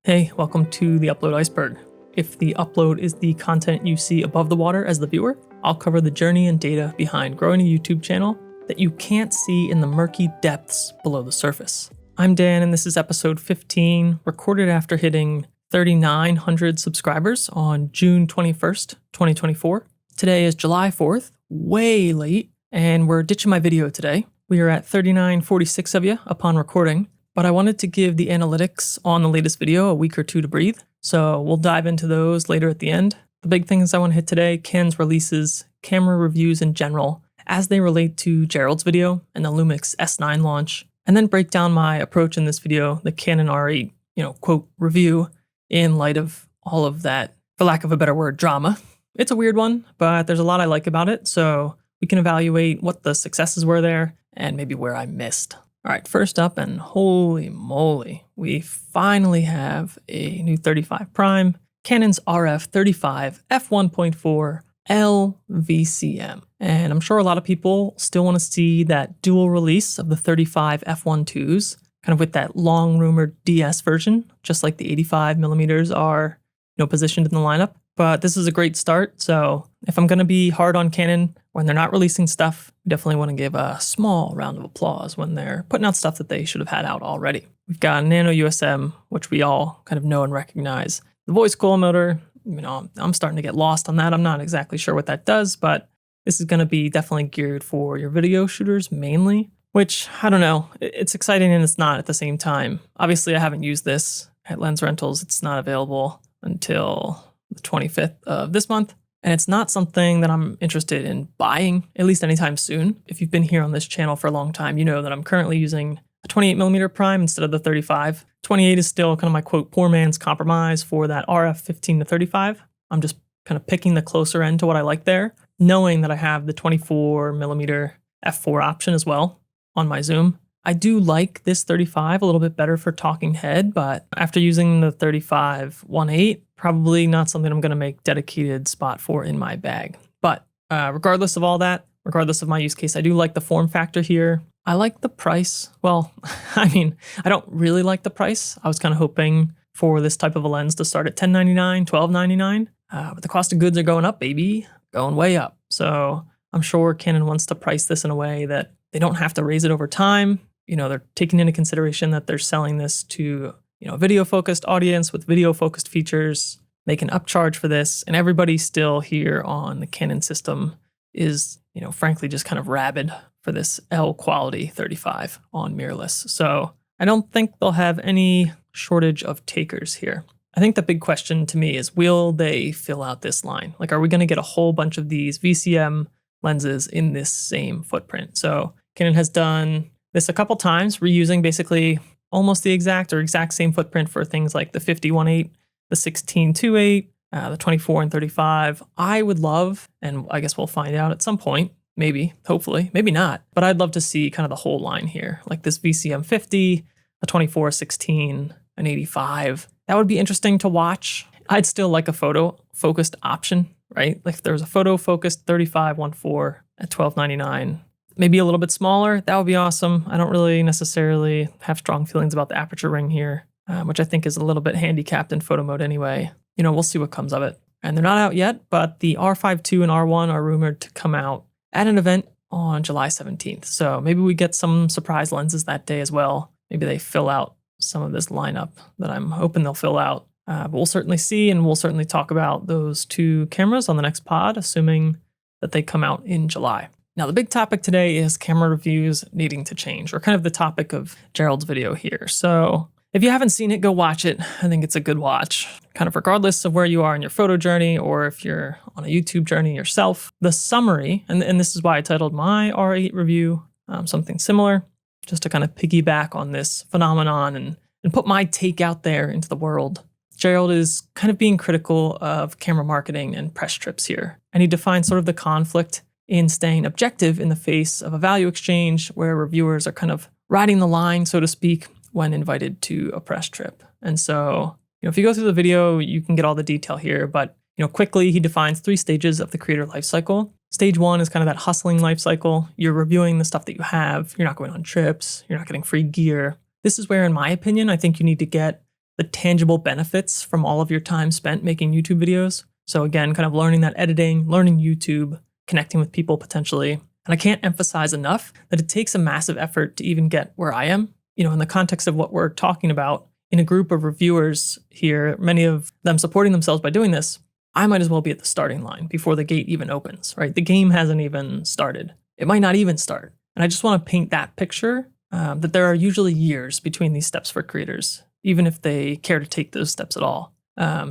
Hey, welcome to the Upload Iceberg. If the upload is the content you see above the water as the viewer, I'll cover the journey and data behind growing a YouTube channel that you can't see in the murky depths below the surface. I'm Dan and this is episode 15, recorded after hitting 3,900 subscribers on June 21st, 2024. Today is July 4th, way late, and we're ditching my video today. We are at 3,946 of you upon recording. But I wanted to give the analytics on the latest video a week or two to breathe, so we'll dive into those later at the end. The big things I want to hit today, Canon's releases, camera reviews in general, as they relate to Gerald's video and the Lumix S9 launch, and then break down my approach in this video, the Canon R8, quote, review, in light of all of that, for lack of a better word, drama. It's a weird one, but there's a lot I like about it, so we can evaluate what the successes were there and maybe where I missed. All right, first up, and holy moly, we finally have a new 35 prime, Canon's RF 35 f1.4 L VCM. And I'm sure a lot of people still want to see that dual release of the 35 f1.2s, kind of with that long rumored DS version, just like the 85 millimeters are, positioned in the lineup. But this is a great start, so if I'm going to be hard on Canon when they're not releasing stuff, I definitely want to give a small round of applause when they're putting out stuff that they should have had out already. We've got Nano USM, which we all kind of know and recognize. The voice coil motor, I'm starting to get lost on that. I'm not exactly sure what that does, but this is going to be definitely geared for your video shooters mainly, which, I don't know, it's exciting and it's not at the same time. Obviously, I haven't used this at Lens Rentals. It's not available until the 25th of this month. And it's not something that I'm interested in buying, at least anytime soon. If you've been here on this channel for a long time, you know that I'm currently using a 28mm prime instead of the 35. 28 is still kind of my, quote, poor man's compromise for that RF 15 to 35. I'm just kind of picking the closer end to what I like there, knowing that I have the 24mm f4 option as well on my zoom. I do like this 35 a little bit better for talking head, but after using the 35 1.8, probably not something I'm going to make dedicated spot for in my bag. But regardless of all that, regardless of my use case, I do like the form factor here. I like the price. Well, I don't really like the price. I was kind of hoping for this type of a lens to start at $10.99, $12.99, but the cost of goods are going up, baby, going way up. So I'm sure Canon wants to price this in a way that they don't have to raise it over time. They're taking into consideration that they're selling this to a video-focused audience with video-focused features. They can upcharge for this, and everybody still here on the Canon system is, frankly, just kind of rabid for this L quality 35 on mirrorless. So I don't think they'll have any shortage of takers here. I think the big question to me is, will they fill out this line? Like, are we going to get a whole bunch of these VCM lenses in this same footprint? So Canon has done this a couple times, reusing basically almost the exact same footprint for things like the 50-1.8, the 16-2.8, the 24 and 35. I would love, and I guess we'll find out at some point, maybe, hopefully, maybe not, but I'd love to see kind of the whole line here, like this VCM 50, a 24, 16, an 85. That would be interesting to watch. I'd still like a photo-focused option, right? Like if there was a photo-focused 35 1.4 at $12.99, maybe a little bit smaller, that would be awesome. I don't really necessarily have strong feelings about the aperture ring here, which I think is a little bit handicapped in photo mode anyway. We'll see what comes of it. And they're not out yet, but the R5 II and R1 are rumored to come out at an event on July 17th. So maybe we get some surprise lenses that day as well. Maybe they fill out some of this lineup that I'm hoping they'll fill out. But we'll certainly see, and we'll certainly talk about those two cameras on the next pod, assuming that they come out in July. Now, the big topic today is camera reviews needing to change, or kind of the topic of Gerald's video here. So if you haven't seen it, go watch it. I think it's a good watch, kind of regardless of where you are in your photo journey or if you're on a YouTube journey yourself. The summary, and this is why I titled my R8 review something similar, just to kind of piggyback on this phenomenon and put my take out there into the world. Gerald is kind of being critical of camera marketing and press trips here, and he defines sort of the conflict in staying objective in the face of a value exchange where reviewers are kind of riding the line, so to speak, when invited to a press trip. And so, if you go through the video, you can get all the detail here, but quickly he defines 3 stages of the creator life cycle. Stage 1 is kind of that hustling life cycle. You're reviewing the stuff that you have. You're not going on trips. You're not getting free gear. This is where, in my opinion, I think you need to get the tangible benefits from all of your time spent making YouTube videos. So again, kind of learning that editing, learning YouTube, connecting with people potentially. And I can't emphasize enough that it takes a massive effort to even get where I am. In the context of what we're talking about, in a group of reviewers here, many of them supporting themselves by doing this, I might as well be at the starting line before the gate even opens, right? The game hasn't even started. It might not even start. And I just want to paint that picture that there are usually years between these steps for creators, even if they care to take those steps at all.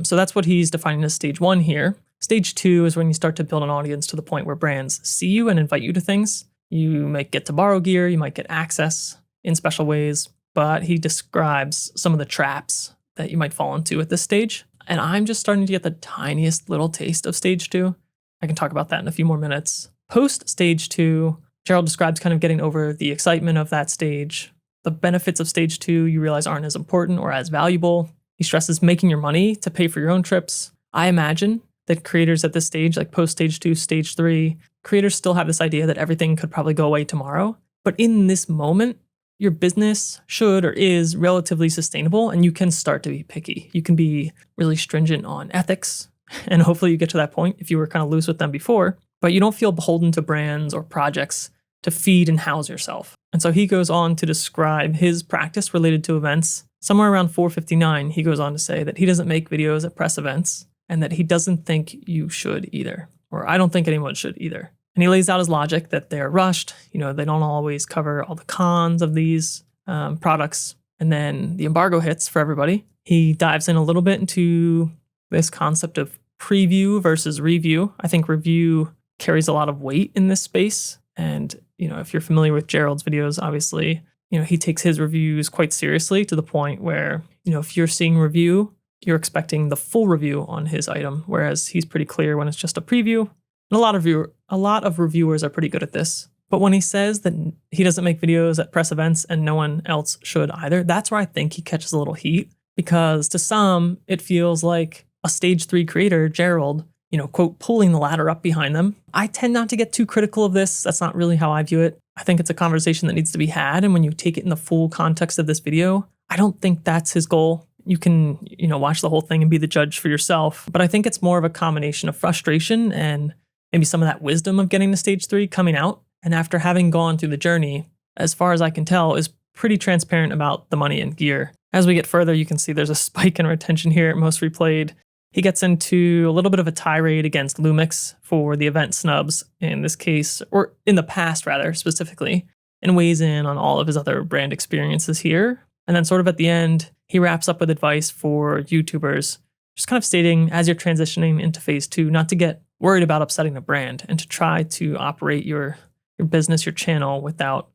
So that's what he's defining as stage 1 here. Stage 2 is when you start to build an audience to the point where brands see you and invite you to things. You might get to borrow gear, you might get access in special ways, but he describes some of the traps that you might fall into at this stage. And I'm just starting to get the tiniest little taste of stage 2. I can talk about that in a few more minutes. Post stage 2, Gerald describes kind of getting over the excitement of that stage. The benefits of stage 2 you realize aren't as important or as valuable. He stresses making your money to pay for your own trips. I imagine that creators at this stage, like post stage 2, stage 3, creators still have this idea that everything could probably go away tomorrow. But in this moment, your business should or is relatively sustainable, and you can start to be picky. You can be really stringent on ethics, and hopefully you get to that point if you were kind of loose with them before, but you don't feel beholden to brands or projects to feed and house yourself. And so he goes on to describe his practice related to events. Somewhere around 459, he goes on to say that he doesn't make videos at press events and that he doesn't think you should either, or I don't think anyone should either. And he lays out his logic that they're rushed. They don't always cover all the cons of these products. And then the embargo hits for everybody. He dives in a little bit into this concept of preview versus review. I think review carries a lot of weight in this space. And, if you're familiar with Gerald's videos, obviously, he takes his reviews quite seriously to the point where, if you're seeing review, you're expecting the full review on his item, whereas he's pretty clear when it's just a preview. And a lot of reviewers are pretty good at this. But when he says that he doesn't make videos at press events and no one else should either, that's where I think he catches a little heat, because to some, it feels like a stage 3 creator, Gerald, quote, pulling the ladder up behind them. I tend not to get too critical of this. That's not really how I view it. I think it's a conversation that needs to be had. And when you take it in the full context of this video, I don't think that's his goal. You can, watch the whole thing and be the judge for yourself. But I think it's more of a combination of frustration and maybe some of that wisdom of getting to stage 3 coming out. And after having gone through the journey, as far as I can tell, is pretty transparent about the money and gear. As we get further, you can see there's a spike in retention here at most replayed. He gets into a little bit of a tirade against Lumix for the event snubs in this case, or in the past rather, specifically, and weighs in on all of his other brand experiences here. And then sort of at the end, he wraps up with advice for YouTubers, just kind of stating, as you're transitioning into phase 2, not to get worried about upsetting the brand and to try to operate your business, your channel without,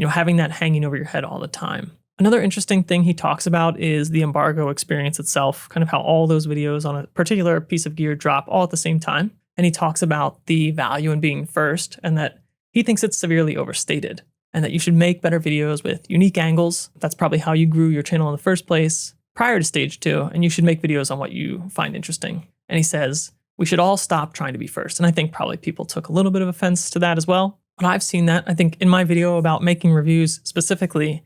having that hanging over your head all the time. Another interesting thing he talks about is the embargo experience itself, kind of how all those videos on a particular piece of gear drop all at the same time. And he talks about the value in being first and that he thinks it's severely overstated and that you should make better videos with unique angles. That's probably how you grew your channel in the first place prior to stage 2. And you should make videos on what you find interesting. And he says, we should all stop trying to be first. And I think probably people took a little bit of offense to that as well. But I've seen that. I think in my video about making reviews specifically,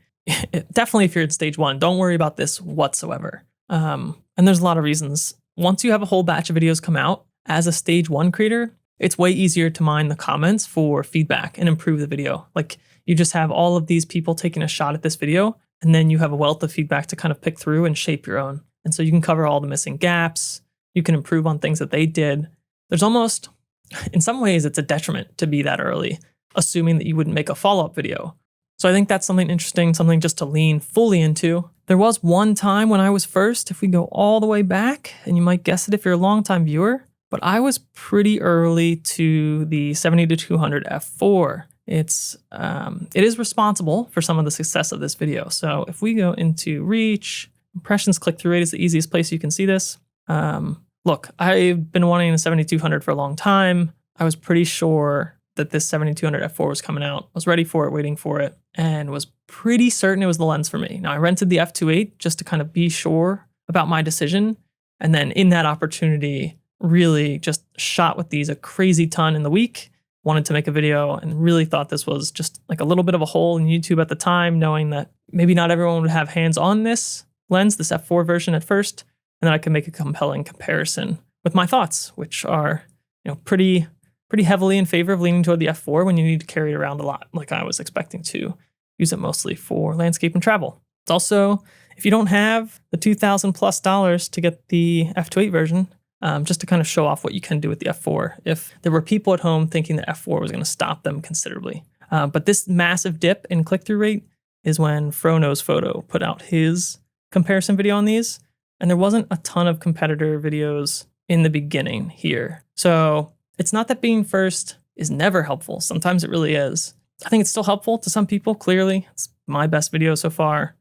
definitely if you're at stage 1, don't worry about this whatsoever. And there's a lot of reasons. Once you have a whole batch of videos come out, as a stage 1 creator, it's way easier to mine the comments for feedback and improve the video. Like you just have all of these people taking a shot at this video, and then you have a wealth of feedback to kind of pick through and shape your own. And so you can cover all the missing gaps. You can improve on things that they did. There's almost, in some ways, it's a detriment to be that early, assuming that you wouldn't make a follow-up video. So I think that's something interesting, something just to lean fully into. There was one time when I was first, if we go all the way back, and you might guess it if you're a longtime viewer, but I was pretty early to the 70-200 f4. It is responsible for some of the success of this video. So if we go into reach, impressions, click-through rate is the easiest place you can see this. Look, I've been wanting a 70-200 for a long time. I was pretty sure that this 70-200 f4 was coming out. I was ready for it, waiting for it, and was pretty certain it was the lens for me. Now, I rented the f2.8 just to kind of be sure about my decision. And then in that opportunity, really just shot with these a crazy ton in the week, wanted to make a video, and really thought this was just like a little bit of a hole in YouTube at the time, knowing that maybe not everyone would have hands on this lens, this f4 version at first, and then I can make a compelling comparison with my thoughts, which are, pretty heavily in favor of leaning toward the f4 when you need to carry it around a lot, like I was expecting to use it mostly for landscape and travel. It's also, if you don't have the $2,000+ to get the f2.8 version, just to kind of show off what you can do with the f4, if there were people at home thinking that f4 was going to stop them considerably. But this massive dip in click-through rate is when Frono's Photo put out his comparison video on these, and there wasn't a ton of competitor videos in the beginning here. So it's not that being first is never helpful. Sometimes it really is. I think it's still helpful to some people, clearly. It's my best video so far.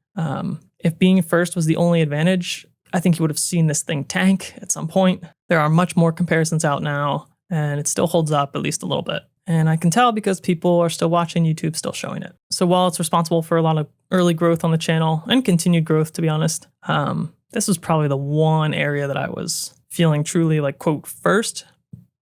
If being first was the only advantage, I think you would have seen this thing tank at some point. There are much more comparisons out now, and it still holds up at least a little bit. And I can tell because people are still watching, YouTube still showing it. So while it's responsible for a lot of early growth on the channel and continued growth, to be honest, this was probably the one area that I was feeling truly like, quote, first.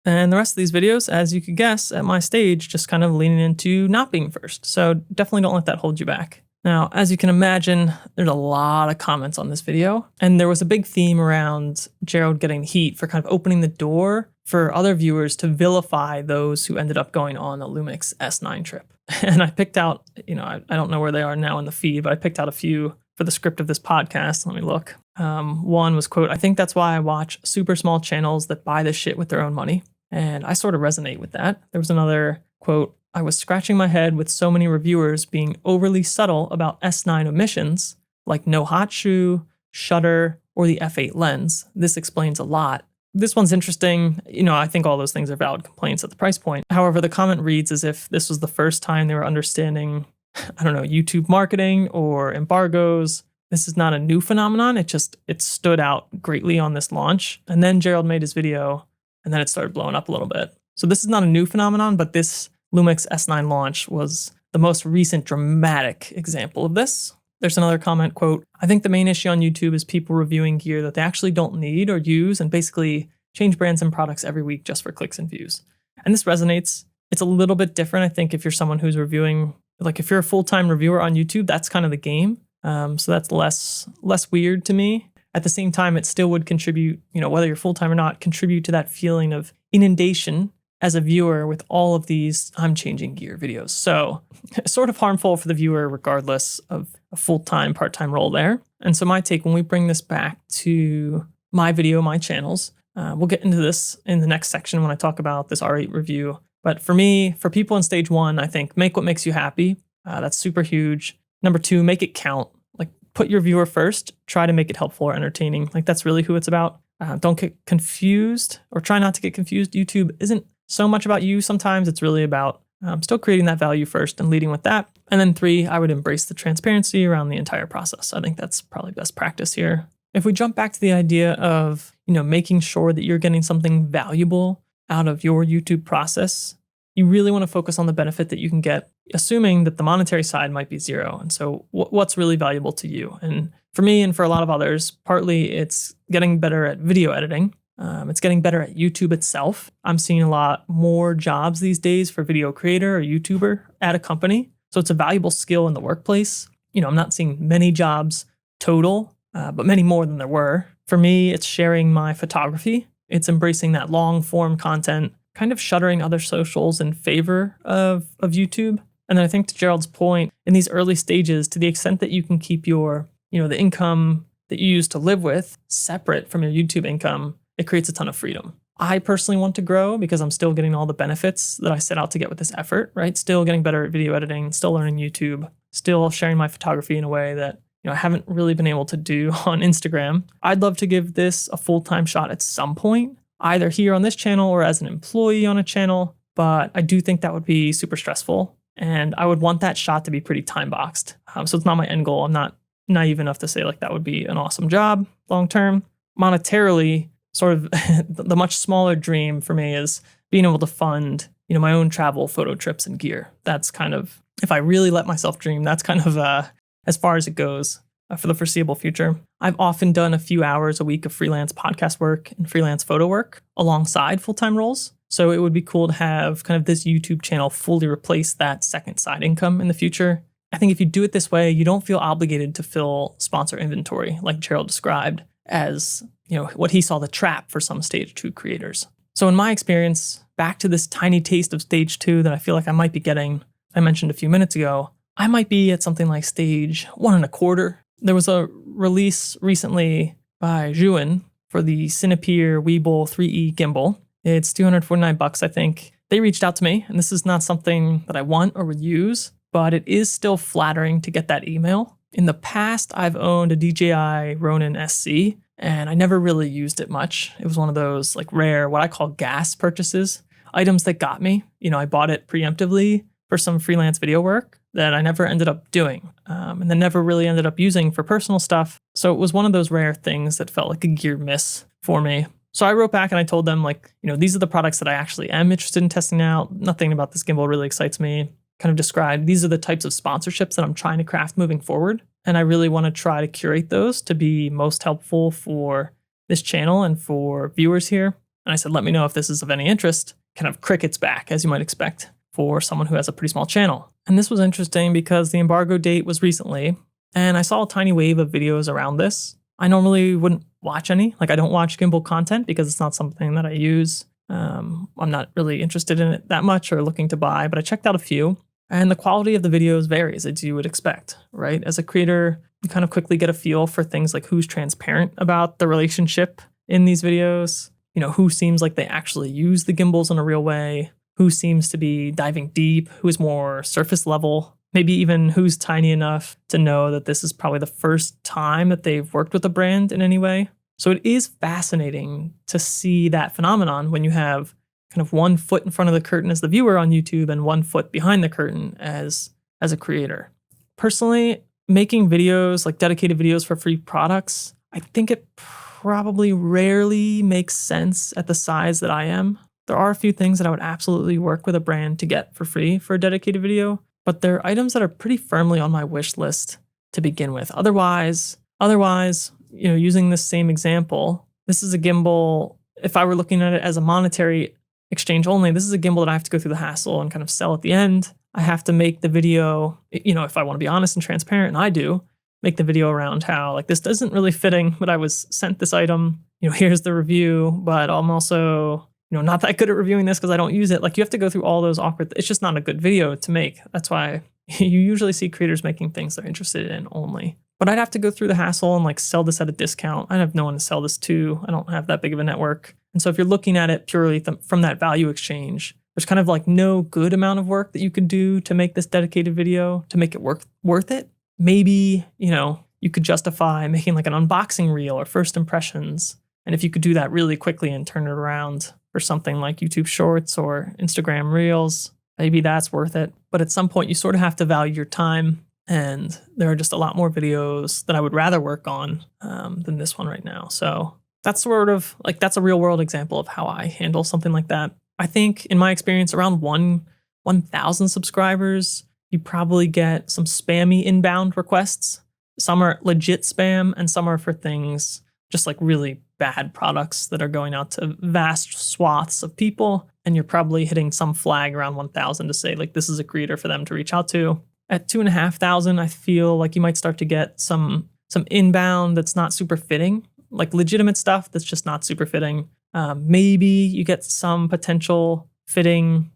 And the rest of these videos, as you could guess, at my stage, just kind of leaning into not being first. So definitely don't let that hold you back. Now, as you can imagine, there's a lot of comments on this video, and there was a big theme around Gerald getting heat for kind of opening the door for other viewers to vilify those who ended up going on the Lumix S9 trip. And I picked out, I don't know where they are now in the feed, but I picked out a few for the script of this podcast. Let me look. One was, quote, "I think that's why I watch super small channels that buy this shit with their own money." And I sort of resonate with that. There was another, quote, "I was scratching my head with so many reviewers being overly subtle about S9 omissions, like no hot shoe, shutter, or the f8 lens. This explains a lot." This one's interesting. I think all those things are valid complaints at the price point. However, the comment reads as if this was the first time they were understanding, YouTube marketing or embargoes. This is not a new phenomenon. It stood out greatly on this launch. And then Gerald made his video, and then it started blowing up a little bit. So this is not a new phenomenon, but this Lumix S9 launch was the most recent dramatic example of this. There's another comment, quote, "I think the main issue on YouTube is people reviewing gear that they actually don't need or use and basically change brands and products every week just for clicks and views." And this resonates. It's a little bit different, I think, if you're someone who's reviewing, like if you're a full-time reviewer on YouTube, that's kind of the game. So that's less weird to me. At the same time, it still would contribute, whether you're full-time or not, contribute to that feeling of inundation as a viewer with all of these I'm changing gear videos. So sort of harmful for the viewer regardless of a full-time, part-time role there. And so my take, when we bring this back to my video, my channels, we'll get into this in the next section when I talk about this R8 review. But for me, for people in stage one, I think make what makes you happy. That's super huge. Number two, make it count. Like put your viewer first, try to make it helpful or entertaining. Like that's really who it's about. Don't get confused, or try not to get confused. YouTube isn't so much about you. Sometimes it's really about still creating that value first and leading with that. And then three, I would embrace the transparency around the entire process. I think that's probably best practice here. If we jump back to the idea of, making sure that you're getting something valuable out of your YouTube process, you really want to focus on the benefit that you can get, assuming that the monetary side might be zero. And so what's really valuable to you? And for me and for a lot of others, partly it's getting better at video editing. It's getting better at YouTube itself. I'm seeing a lot more jobs these days for video creator or YouTuber at a company. So it's a valuable skill in the workplace. I'm not seeing many jobs total, but many more than there were. For me, it's sharing my photography. It's embracing that long form content, kind of shuttering other socials in favor of YouTube. And then I think to Gerald's point, in these early stages, to the extent that you can keep your, the income that you use to live with separate from your YouTube income, it creates a ton of freedom. I personally want to grow because I'm still getting all the benefits that I set out to get with this effort, right? Still getting better at video editing, still learning YouTube, still sharing my photography in a way that I haven't really been able to do on Instagram. I'd love to give this a full-time shot at some point, either here on this channel or as an employee on a channel, but I do think that would be super stressful, and I would want that shot to be pretty time-boxed. So it's not my end goal. I'm not naive enough to say like that would be an awesome job long-term. Monetarily, sort of the much smaller dream for me is being able to fund, my own travel, photo trips, and gear. That's kind of, if I really let myself dream, that's kind of as far as it goes for the foreseeable future. I've often done a few hours a week of freelance podcast work and freelance photo work alongside full-time roles. So it would be cool to have kind of this YouTube channel fully replace that second side income in the future. I think if you do it this way, you don't feel obligated to fill sponsor inventory like Gerald described as, what he saw the trap for some stage 2 creators. So in my experience, back to this tiny taste of stage 2 that I feel like I might be getting, I mentioned a few minutes ago, I might be at something like stage 1.25. There was a release recently by ZHIYUN for the CINEPEER WEEBILL 3E gimbal. It's $249, I think. They reached out to me, and this is not something that I want or would use, but it is still flattering to get that email. In the past, I've owned a DJI Ronin SC, and I never really used it much. It was one of those like rare, what I call gas purchases, items that got me. I bought it preemptively for some freelance video work that I never ended up doing, and then never really ended up using for personal stuff. So it was one of those rare things that felt like a gear miss for me. So I wrote back and I told them these are the products that I actually am interested in testing out. Nothing about this gimbal really excites me. Kind of described, these are the types of sponsorships that I'm trying to craft moving forward. And I really want to try to curate those to be most helpful for this channel and for viewers here. And I said, let me know if this is of any interest. Kind of crickets back, as you might expect, for someone who has a pretty small channel. And this was interesting because the embargo date was recently, and I saw a tiny wave of videos around this. I normally wouldn't watch any. I don't watch gimbal content because it's not something that I use. I'm not really interested in it that much or looking to buy, but I checked out a few. And the quality of the videos varies, as you would expect, right? As a creator, you kind of quickly get a feel for things like who's transparent about the relationship in these videos, who seems like they actually use the gimbals in a real way, who seems to be diving deep, who's more surface level, maybe even who's tiny enough to know that this is probably the first time that they've worked with a brand in any way. So it is fascinating to see that phenomenon when you have kind of 1 foot in front of the curtain as the viewer on YouTube and 1 foot behind the curtain as a creator. Personally, making videos, like dedicated videos for free products, I think it probably rarely makes sense at the size that I am. There are a few things that I would absolutely work with a brand to get for free for a dedicated video, but they're items that are pretty firmly on my wish list to begin with. Otherwise, using this same example, this is a gimbal. If I were looking at it as a monetary exchange only, this is a gimbal that I have to go through the hassle and kind of sell at the end. I have to make the video, if I want to be honest and transparent, and I do, make the video around how this isn't really fitting, but I was sent this item, here's the review, but I'm also, not that good at reviewing this because I don't use it. You have to go through all those awkward, it's just not a good video to make. That's why you usually see creators making things they're interested in only. But I'd have to go through the hassle and sell this at a discount. I have no one to sell this to. I don't have that big of a network. And so if you're looking at it purely from that value exchange, there's kind of no good amount of work that you could do to make this dedicated video to make it worth it. Maybe, you could justify making an unboxing reel or first impressions. And if you could do that really quickly and turn it around for something like YouTube Shorts or Instagram Reels, maybe that's worth it. But at some point, you sort of have to value your time. And there are just a lot more videos that I would rather work on than this one right now. So that's that's a real world example of how I handle something like that. I think in my experience, around 1,000 subscribers, you probably get some spammy inbound requests. Some are legit spam and some are for things just really bad products that are going out to vast swaths of people. And you're probably hitting some flag around 1,000 to say this is a creator for them to reach out to. At 2,500, I feel like you might start to get some inbound that's not super fitting, legitimate stuff that's just not super fitting. Maybe you get some potential fitting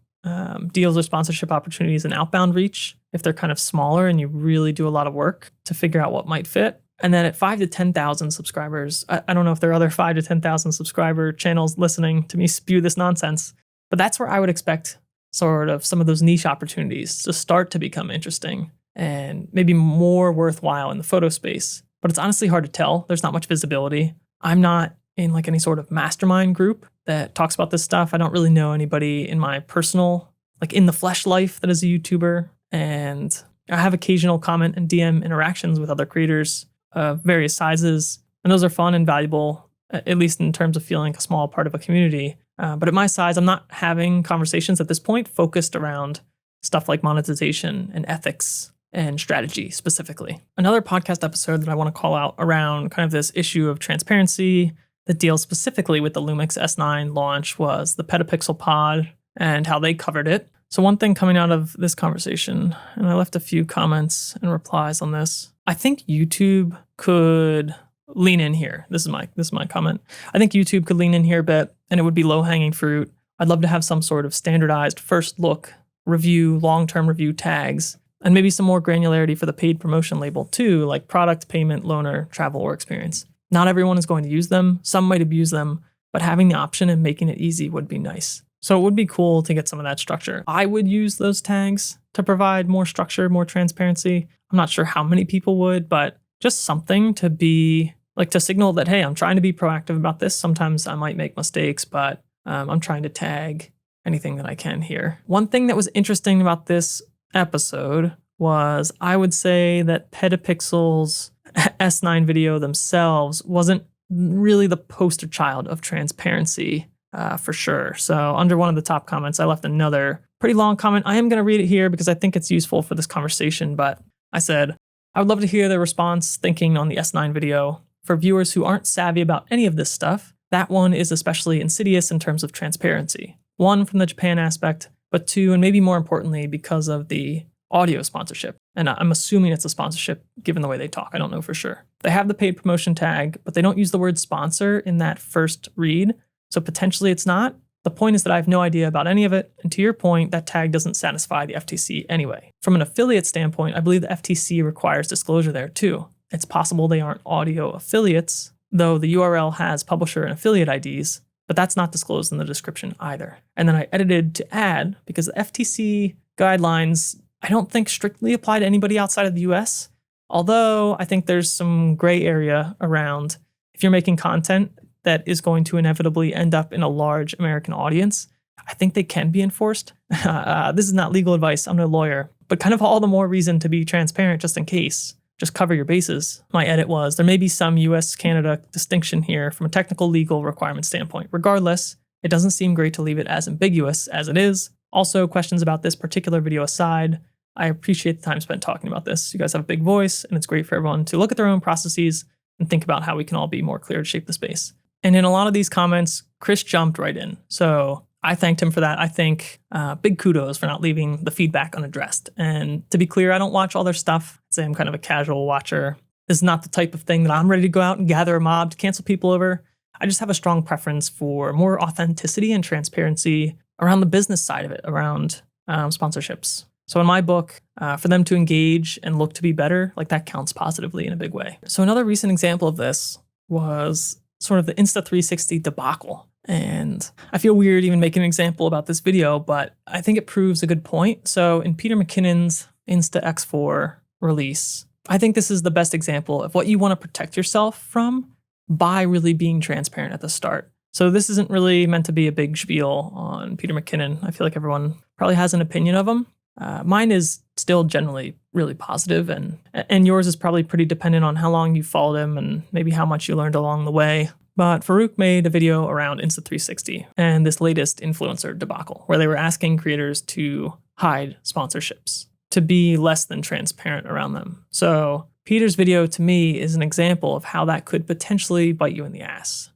deals or sponsorship opportunities in outbound reach if they're kind of smaller and you really do a lot of work to figure out what might fit. And then at 5,000 to 10,000 subscribers, I don't know if there are other 5,000 to 10,000 subscriber channels listening to me spew this nonsense, but that's where I would expect sort of some of those niche opportunities to start to become interesting and maybe more worthwhile in the photo space. But it's honestly hard to tell. There's not much visibility. I'm not in any sort of mastermind group that talks about this stuff. I don't really know anybody in my personal, in the flesh life that is a YouTuber. And I have occasional comment and DM interactions with other creators of various sizes. And those are fun and valuable, at least in terms of feeling like a small part of a community. But at my size, I'm not having conversations at this point focused around stuff like monetization and ethics and strategy specifically. Another podcast episode that I want to call out around kind of this issue of transparency that deals specifically with the Lumix S9 launch was the PetaPixel pod and how they covered it. So one thing coming out of this conversation, and I left a few comments and replies on this, I think YouTube could lean in here. This is my comment. I think YouTube could lean in here a bit, and it would be low-hanging fruit. I'd love to have some sort of standardized first look review, long-term review tags, and maybe some more granularity for the paid promotion label too, like product, payment, loaner, travel, or experience. Not everyone is going to use them. Some might abuse them, but having the option and making it easy would be nice. So it would be cool to get some of that structure. I would use those tags to provide more structure, more transparency. I'm not sure how many people would, but just something to be like to signal that, hey, I'm trying to be proactive about this. Sometimes I might make mistakes, but I'm trying to tag anything that I can here. One thing that was interesting about this episode was I would say that PetaPixel's S9 video themselves wasn't really the poster child of transparency for sure. So under one of the top comments, I left another pretty long comment. I am going to read it here because I think it's useful for this conversation, but I said, I would love to hear their response thinking on the S9 video. For viewers who aren't savvy about any of this stuff, that one is especially insidious in terms of transparency. One, from the Japan aspect, but two, and maybe more importantly, because of the audio sponsorship. And I'm assuming it's a sponsorship given the way they talk. I don't know for sure. They have the paid promotion tag, but they don't use the word sponsor in that first read. So potentially it's not. The point is that I have no idea about any of it. And to your point, that tag doesn't satisfy the FTC anyway. From an affiliate standpoint, I believe the FTC requires disclosure there too. It's possible they aren't audio affiliates, though the URL has publisher and affiliate IDs, but that's not disclosed in the description either. And then I edited to add, because the FTC guidelines, I don't think strictly apply to anybody outside of the US, although I think there's some gray area around if you're making content that is going to inevitably end up in a large American audience, I think they can be enforced. This is not legal advice, I'm no lawyer, but kind of all the more reason to be transparent just in case. Just cover your bases. My edit was, there may be some US-Canada distinction here from a technical legal requirement standpoint. Regardless, it doesn't seem great to leave it as ambiguous as it is. Also, questions about this particular video aside, I appreciate the time spent talking about this. You guys have a big voice, and it's great for everyone to look at their own processes and think about how we can all be more clear to shape the space. And in a lot of these comments, Chris jumped right in. So I thanked him for that. I think big kudos for not leaving the feedback unaddressed. And to be clear, I don't watch all their stuff. I'd say I'm kind of a casual watcher. This is not the type of thing that I'm ready to go out and gather a mob to cancel people over. I just have a strong preference for more authenticity and transparency around the business side of it, around sponsorships. So in my book, for them to engage and look to be better, like that counts positively in a big way. So another recent example of this was sort of the Insta360 debacle. And I feel weird even making an example about this video, but I think it proves a good point. So in Peter McKinnon's Insta X4 release, I think this is the best example of what you want to protect yourself from by really being transparent at the start. So this isn't really meant to be a big spiel on Peter McKinnon. I feel like everyone probably has an opinion of him. Mine is still generally really positive, and yours is probably pretty dependent on how long you followed him and maybe how much you learned along the way. But Farouk made a video around Insta360 and this latest influencer debacle, where they were asking creators to hide sponsorships, to be less than transparent around them. So Peter's video to me is an example of how that could potentially bite you in the ass,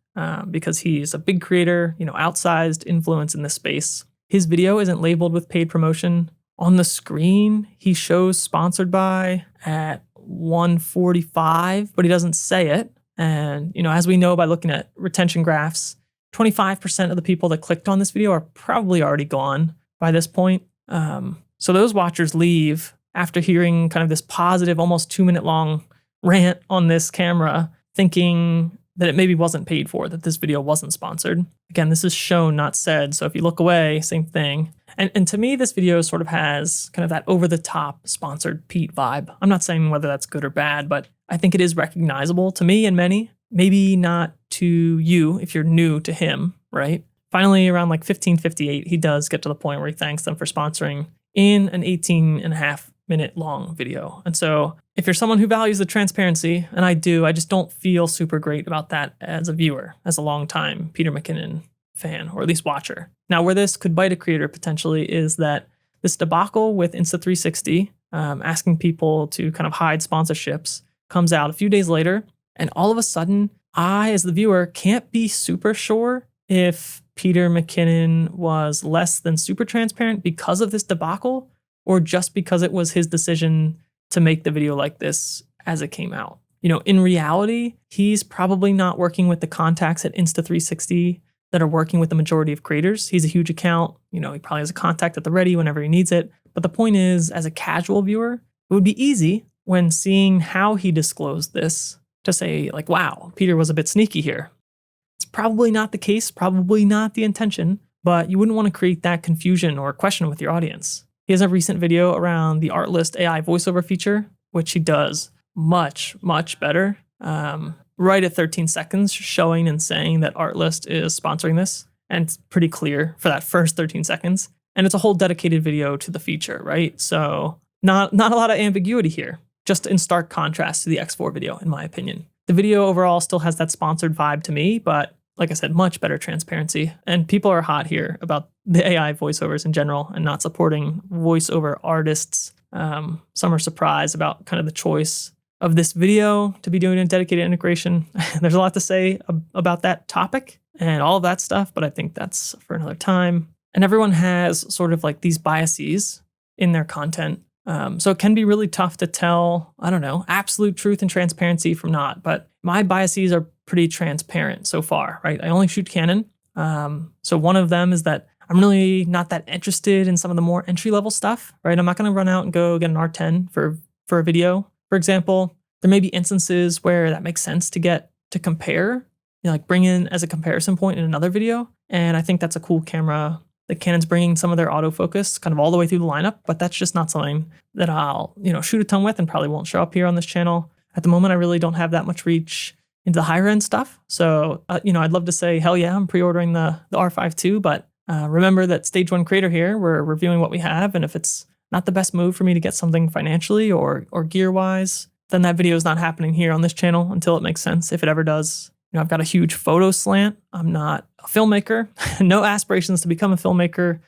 because he's a big creator, outsized influence in this space. His video isn't labeled with paid promotion. On the screen, he shows sponsored by at 145, but he doesn't say it. And, as we know by looking at retention graphs, 25% of the people that clicked on this video are probably already gone by this point. So those watchers leave after hearing kind of this positive, almost 2-minute long rant on this camera, thinking that it maybe wasn't paid for, that this video wasn't sponsored. Again, this is shown, not said. So if you look away, same thing. And to me, this video sort of has kind of that over-the-top sponsored Pete vibe. I'm not saying whether that's good or bad, but I think it is recognizable to me and many. Maybe not to you if you're new to him, right? Finally, around like 15:58, he does get to the point where he thanks them for sponsoring in an 18.5-minute long video. And so if you're someone who values the transparency, and I do, I just don't feel super great about that as a viewer, as a long-time Peter McKinnon fan, or at least watcher. Now, where this could bite a creator potentially is that this debacle with Insta360, asking people to kind of hide sponsorships, comes out a few days later, and all of a sudden, I, as the viewer, can't be super sure if Peter McKinnon was less than super transparent because of this debacle, or just because it was his decision to make the video like this as it came out. In reality, he's probably not working with the contacts at Insta360 that are working with the majority of creators. He's a huge account. He probably has a contact at the ready whenever he needs it. But the point is, as a casual viewer, it would be easy when seeing how he disclosed this to say, like, wow, Peter was a bit sneaky here. It's probably not the case, probably not the intention, but you wouldn't want to create that confusion or question with your audience. He has a recent video around the Artlist AI voiceover feature, which he does much, much better. Right at 13 seconds, showing and saying that Artlist is sponsoring this. And it's pretty clear for that first 13 seconds. And it's a whole dedicated video to the feature, right? So not a lot of ambiguity here, just in stark contrast to the X4 video, in my opinion. The video overall still has that sponsored vibe to me, but like I said, much better transparency. And people are hot here about the AI voiceovers in general and not supporting voiceover artists. Some are surprised about kind of the choice of this video to be doing a dedicated integration. There's a lot to say about that topic and all of that stuff, but I think that's for another time. And everyone has sort of like these biases in their content. So it can be really tough to tell, absolute truth and transparency from not. But my biases are pretty transparent so far, right? I only shoot Canon. So one of them is that I'm really not that interested in some of the more entry-level stuff, right? I'm not going to run out and go get an R10 for a video. For example, there may be instances where that makes sense to compare, like bring in as a comparison point in another video. And I think that's a cool camera. The Canon's bringing some of their autofocus kind of all the way through the lineup, but that's just not something that I'll, shoot a ton with and probably won't show up here on this channel. At the moment, I really don't have that much reach into the higher end stuff. So, I'd love to say, hell yeah, I'm pre-ordering the R5 too, but remember that stage one creator here, we're reviewing what we have. And if it's not the best move for me to get something financially or gear wise, then that video is not happening here on this channel until it makes sense, if it ever does. I've got a huge photo slant. I'm not a filmmaker, no aspirations to become a filmmaker.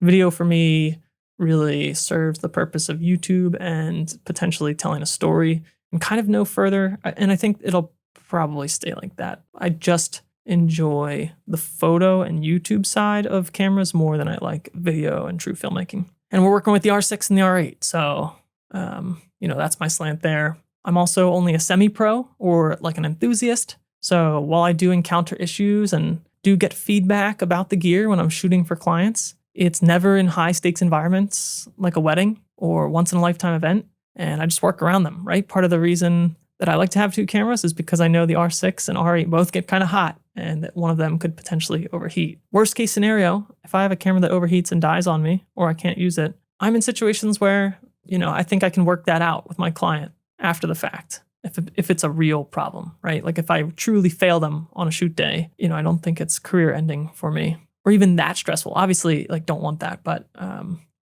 Video for me really serves the purpose of YouTube and potentially telling a story and kind of no further. And I think it'll probably stay like that. I just enjoy the photo and YouTube side of cameras more than I like video and true filmmaking. And we're working with the R6 and the R8. So, that's my slant there. I'm also only a semi-pro or like an enthusiast. So while I do encounter issues and do get feedback about the gear when I'm shooting for clients, it's never in high stakes environments like a wedding or once in a lifetime event. And I just work around them, right? Part of the reason that I like to have two cameras is because I know the R6 and R8 both get kind of hot and that one of them could potentially overheat. Worst case scenario, if I have a camera that overheats and dies on me or I can't use it, I'm in situations where, I think I can work that out with my client after the fact, if it's a real problem, right? Like if I truly fail them on a shoot day, I don't think it's career ending for me or even that stressful. Obviously, like don't want that, but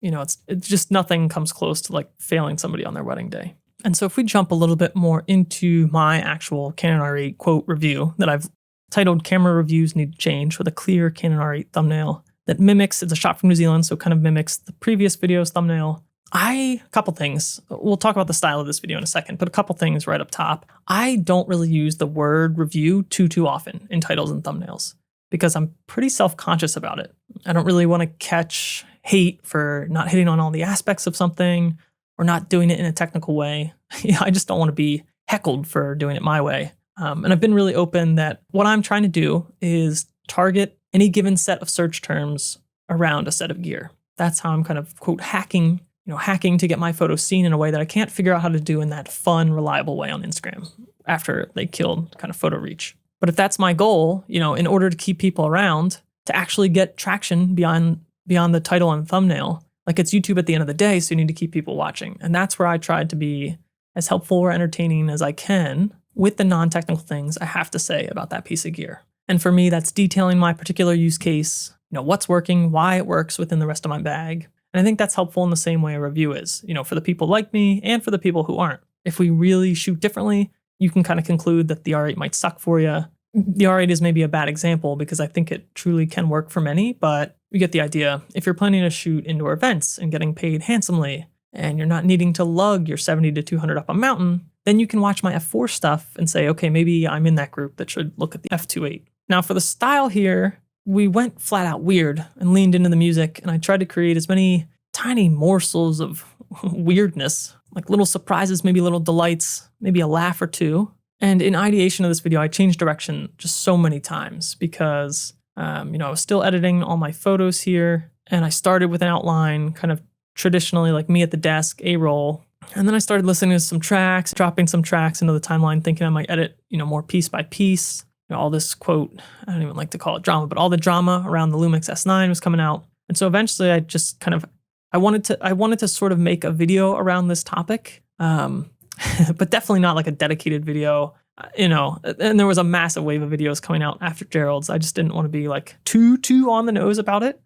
it's just nothing comes close to like failing somebody on their wedding day. And so if we jump a little bit more into my actual Canon R8 quote review that I've titled Camera Reviews Need to Change with a clear Canon R8 thumbnail that mimics, it's a shot from New Zealand, so kind of mimics the previous video's thumbnail. A couple things. We'll talk about the style of this video in a second, but a couple things right up top. I don't really use the word review too often in titles and thumbnails because I'm pretty self-conscious about it. I don't really want to catch hate for not hitting on all the aspects of something or not doing it in a technical way. I just don't want to be heckled for doing it my way. And I've been really open that what I'm trying to do is target any given set of search terms around a set of gear. That's how I'm kind of, quote, hacking to get my photos seen in a way that I can't figure out how to do in that fun, reliable way on Instagram after they killed kind of photo reach. But if that's my goal, in order to keep people around, to actually get traction beyond the title and thumbnail, like it's YouTube at the end of the day, so you need to keep people watching. And that's where I tried to be as helpful or entertaining as I can with the non-technical things I have to say about that piece of gear. And for me, that's detailing my particular use case, what's working, why it works within the rest of my bag. And I think that's helpful in the same way a review is, for the people like me and for the people who aren't. If we really shoot differently, you can kind of conclude that the R8 might suck for you. The R8 is maybe a bad example because I think it truly can work for many, but you get the idea. If you're planning to shoot indoor events and getting paid handsomely, and you're not needing to lug your 70 to 200 up a mountain, then you can watch my F4 stuff and say, okay, maybe I'm in that group that should look at the F2.8. Now for the style here, we went flat out weird and leaned into the music, and I tried to create as many tiny morsels of weirdness, like little surprises, maybe little delights, maybe a laugh or two. And in ideation of this video, I changed direction just so many times because, I was still editing all my photos here, and I started with an outline, kind of traditionally like me at the desk, A-roll. And then I started listening to some tracks, dropping some tracks into the timeline, thinking I might edit, more piece by piece. All this quote, I don't even like to call it drama, but all the drama around the Lumix S9 was coming out. And so eventually I just I wanted to sort of make a video around this topic, but definitely not like a dedicated video, and there was a massive wave of videos coming out after Gerald's. I just didn't want to be like too on the nose about it.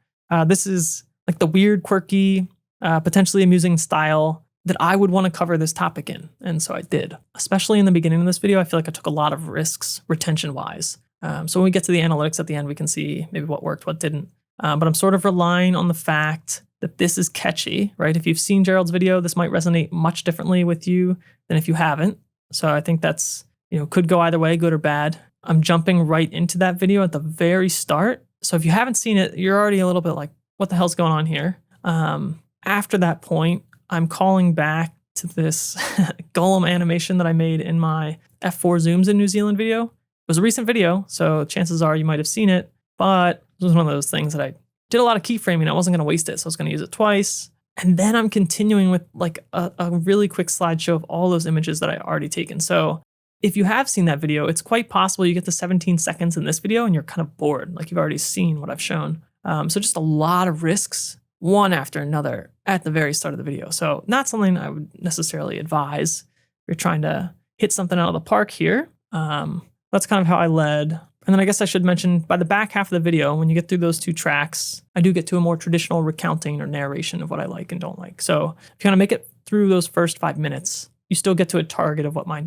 This is like the weird, quirky, potentially amusing style that I would want to cover this topic in. And so I did, especially in the beginning of this video. I feel like I took a lot of risks retention wise. So when we get to the analytics at the end, we can see maybe what worked, what didn't. But I'm sort of relying on the fact that this is catchy, right? If you've seen Gerald's video, this might resonate much differently with you than if you haven't. So I think that's, could go either way, good or bad. I'm jumping right into that video at the very start. So if you haven't seen it, you're already a little bit like, what the hell's going on here? After that point, I'm calling back to this golem animation that I made in my F4 zooms in New Zealand video. It was a recent video, so chances are you might have seen it, but it was one of those things that I did a lot of keyframing. I wasn't going to waste it, so I was going to use it twice. And then I'm continuing with like a really quick slideshow of all those images that I already taken. So if you have seen that video, it's quite possible you get to 17 seconds in this video and you're kind of bored, like you've already seen what I've shown. So just a lot of risks, one after another at the very start of the video. So not something I would necessarily advise if you're trying to hit something out of the park here. That's kind of how I led. And then I guess I should mention, by the back half of the video, when you get through those two tracks, I do get to a more traditional recounting or narration of what I like and don't like. So if you kind of make it through those first 5 minutes, you still get to a target of what my,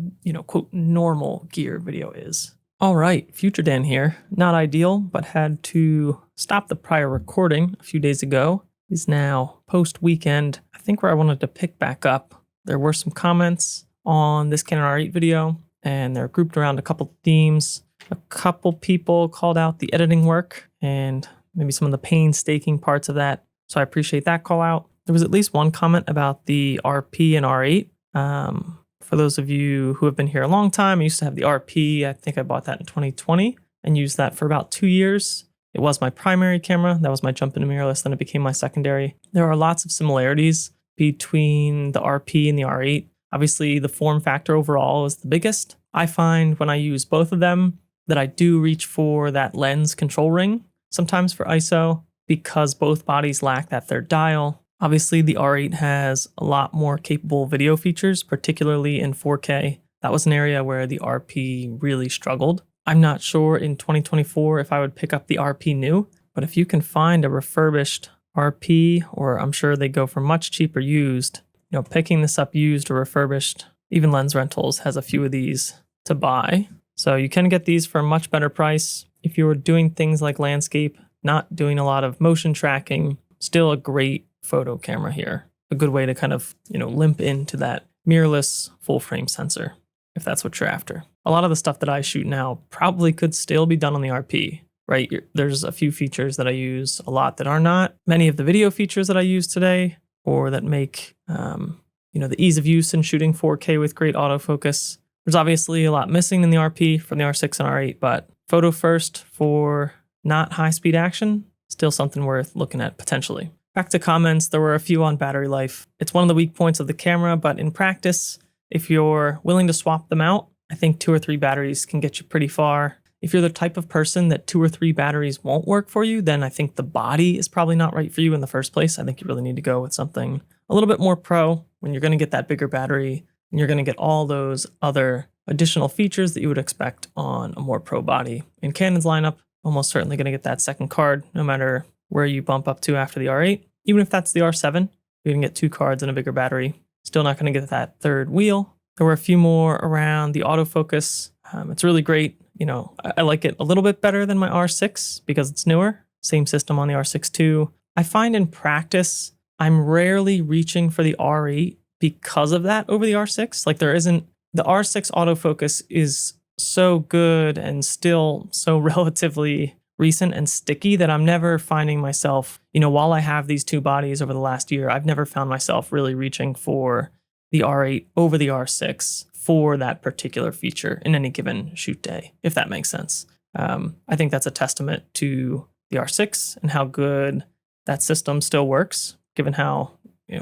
quote, normal gear video is. All right, Future Dan here. Not ideal, but had to stop the prior recording a few days ago. It's now post-weekend, I think, where I wanted to pick back up. There were some comments on this Canon R8 video, and they're grouped around a couple themes. A couple people called out the editing work and maybe some of the painstaking parts of that. So I appreciate that call out. There was at least one comment about the RP and R8. For those of you who have been here a long time, I used to have the RP. I think I bought that in 2020 and used that for about 2 years. It was my primary camera. That was my jump into mirrorless. Then it became my secondary. There are lots of similarities between the RP and the R8. Obviously, the form factor overall is the biggest. I find when I use both of them that I do reach for that lens control ring, sometimes for ISO, because both bodies lack that third dial. Obviously, the R8 has a lot more capable video features, particularly in 4K. That was an area where the RP really struggled. I'm not sure in 2024 if I would pick up the RP new, but if you can find a refurbished RP, or I'm sure they go for much cheaper used, picking this up used or refurbished, even Lens Rentals has a few of these to buy. So you can get these for a much better price. If you were doing things like landscape, not doing a lot of motion tracking, still a great photo camera here. A good way to kind of, limp into that mirrorless full frame sensor, if that's what you're after. A lot of the stuff that I shoot now probably could still be done on the RP, right? There's a few features that I use a lot that are not. Many of the video features that I use today, or that make, the ease of use in shooting 4K with great autofocus. There's obviously a lot missing in the RP from the R6 and R8, but photo first for not high-speed action, still something worth looking at potentially. Back to comments, there were a few on battery life. It's one of the weak points of the camera, but in practice, if you're willing to swap them out, I think 2 or 3 batteries can get you pretty far. If you're the type of person that 2 or 3 batteries won't work for you, then I think the body is probably not right for you in the first place. I think you really need to go with something a little bit more pro when you're going to get that bigger battery. And you're going to get all those other additional features that you would expect on a more pro body. In Canon's lineup, almost certainly going to get that second card, no matter where you bump up to after the R8. Even if that's the R7, you're going to get 2 cards and a bigger battery. Still not going to get that third wheel. There were a few more around the autofocus. It's really great. I like it a little bit better than my R6 because it's newer. Same system on the R6 too. I find in practice, I'm rarely reaching for the R8 because of that over the R6. Like the R6 autofocus is so good and still so relatively recent and sticky that I'm never finding myself, while I have these two bodies over the last year, I've never found myself really reaching for the R8 over the R6 for that particular feature in any given shoot day, if that makes sense. I think that's a testament to the R6 and how good that system still works, given how,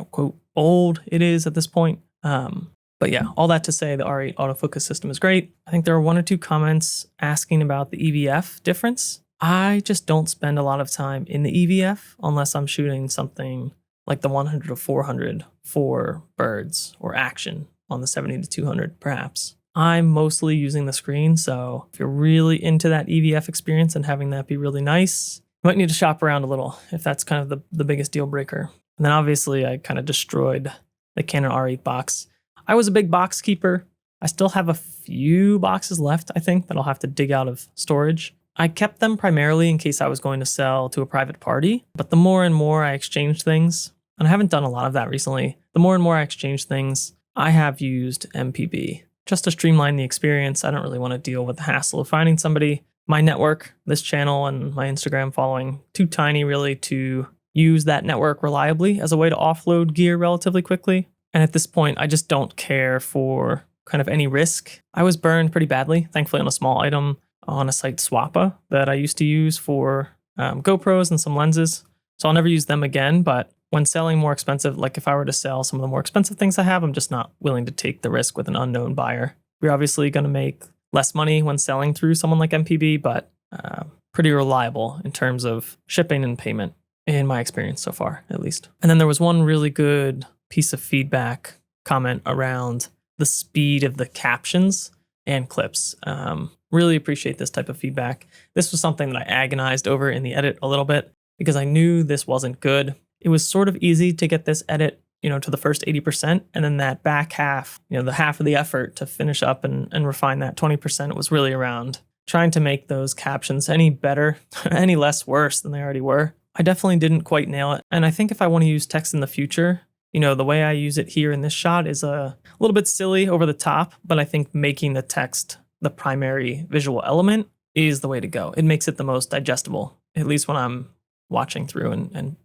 quote, old it is at this point. But yeah, all that to say, the R8 autofocus system is great. I think there are one or two comments asking about the EVF difference. I just don't spend a lot of time in the EVF unless I'm shooting something like the 100 to 400 for birds or action on the 70 to 200 perhaps. I'm mostly using the screen, so if you're really into that EVF experience and having that be really nice, you might need to shop around a little if that's kind of the biggest deal breaker. And then obviously I kind of destroyed the Canon R8 box. I was a big box keeper. I still have a few boxes left, I think, that I'll have to dig out of storage. I kept them primarily in case I was going to sell to a private party, but the more and more I exchange things, and I haven't done a lot of that recently, the more and more I exchange things, I have used MPB. Just to streamline the experience, I don't really want to deal with the hassle of finding somebody. My network, this channel, and my Instagram following, too tiny really to use that network reliably as a way to offload gear relatively quickly. And at this point, I just don't care for kind of any risk. I was burned pretty badly, thankfully on a small item on a site Swappa that I used to use for GoPros and some lenses. So I'll never use them again, but when selling more expensive, like if I were to sell some of the more expensive things I have, I'm just not willing to take the risk with an unknown buyer. We're obviously going to make less money when selling through someone like MPB, but pretty reliable in terms of shipping and payment in my experience so far, at least. And then there was one really good piece of feedback comment around the speed of the captions and clips. Really appreciate this type of feedback. This was something that I agonized over in the edit a little bit because I knew this wasn't good. It was sort of easy to get this edit, to the first 80%. And then that back half, the half of the effort to finish up and refine that 20% was really around trying to make those captions any better, any less worse than they already were. I definitely didn't quite nail it. And I think if I want to use text in the future, the way I use it here in this shot is a little bit silly, over the top, but I think making the text the primary visual element is the way to go. It makes it the most digestible, at least when I'm watching through and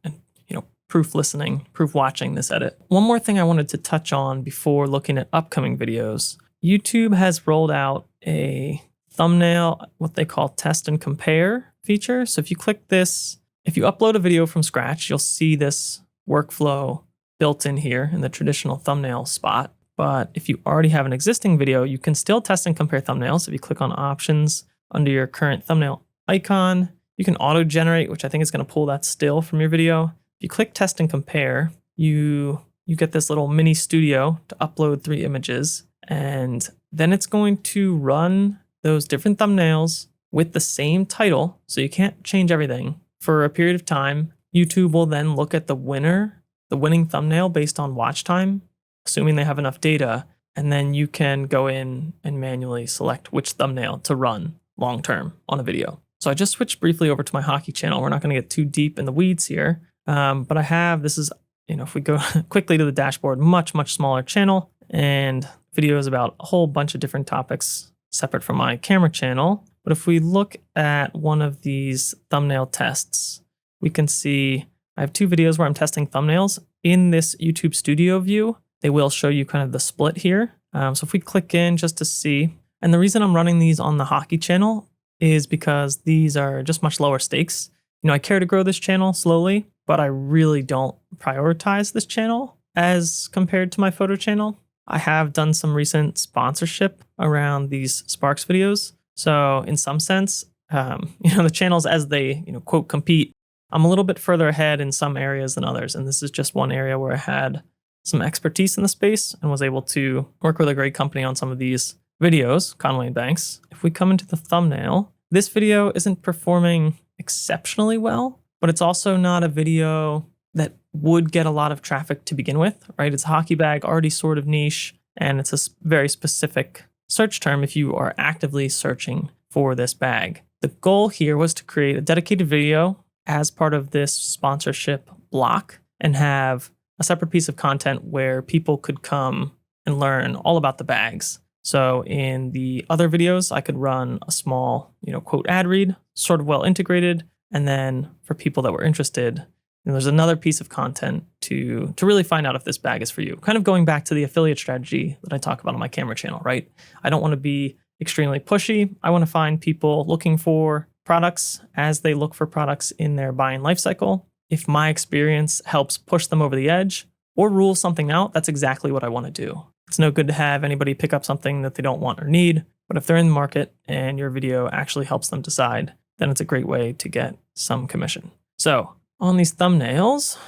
proof listening, proof watching this edit. One more thing I wanted to touch on before looking at upcoming videos. YouTube has rolled out a thumbnail, what they call test and compare feature. So if you click this, if you upload a video from scratch, you'll see this workflow built in here in the traditional thumbnail spot. But if you already have an existing video, you can still test and compare thumbnails. If you click on options under your current thumbnail icon, you can auto generate, which I think is going to pull that still from your video. If you click test and compare, you get this little mini studio to upload 3 images, and then it's going to run those different thumbnails with the same title. So you can't change everything for a period of time. YouTube will then look at the winning thumbnail based on watch time, assuming they have enough data, and then you can go in and manually select which thumbnail to run long-term on a video. So I just switched briefly over to my hockey channel. We're not going to get too deep in the weeds here, but I have, this is, if we go quickly to the dashboard, much smaller channel and videos about a whole bunch of different topics separate from my camera channel. But if we look at one of these thumbnail tests, we can see I have 2 videos where I'm testing thumbnails. In this YouTube Studio view, they will show you kind of the split here. So if we click in just to see, and the reason I'm running these on the hockey channel is because these are just much lower stakes. I care to grow this channel slowly, but I really don't prioritize this channel as compared to my photo channel. I have done some recent sponsorship around these Sparks videos. So in some sense, the channels as they, quote, compete, I'm a little bit further ahead in some areas than others. And this is just one area where I had some expertise in the space and was able to work with a great company on some of these videos, Conway & Banks. If we come into the thumbnail, this video isn't performing exceptionally well, but it's also not a video that would get a lot of traffic to begin with, right? It's a hockey bag, already sort of niche, and it's a very specific search term if you are actively searching for this bag. The goal here was to create a dedicated video as part of this sponsorship block and have a separate piece of content where people could come and learn all about the bags. So in the other videos, I could run a small, quote ad read, sort of well integrated. And then for people that were interested, there's another piece of content to really find out if this bag is for you. Kind of going back to the affiliate strategy that I talk about on my camera channel, right? I don't want to be extremely pushy. I want to find people looking for products as they look for products in their buying life cycle. If my experience helps push them over the edge or rule something out, that's exactly what I want to do. It's no good to have anybody pick up something that they don't want or need, but if they're in the market and your video actually helps them decide, then it's a great way to get some commission. So on these thumbnails,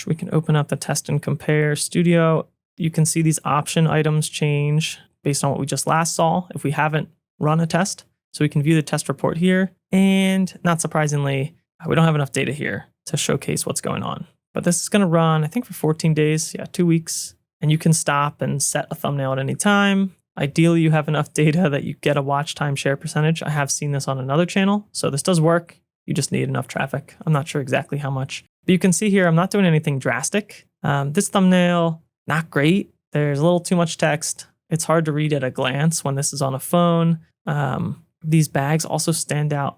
we can open up the Test and Compare Studio. You can see these option items change based on what we just last saw if we haven't run a test. So we can view the test report here. And not surprisingly, we don't have enough data here to showcase what's going on. But this is going to run, I think, for 14 days. Yeah, 2 weeks. And you can stop and set a thumbnail at any time. Ideally, you have enough data that you get a watch time share percentage. I have seen this on another channel. So this does work. You just need enough traffic. I'm not sure exactly how much. But you can see here, I'm not doing anything drastic. This thumbnail, not great. There's a little too much text. It's hard to read at a glance when this is on a phone. These bags also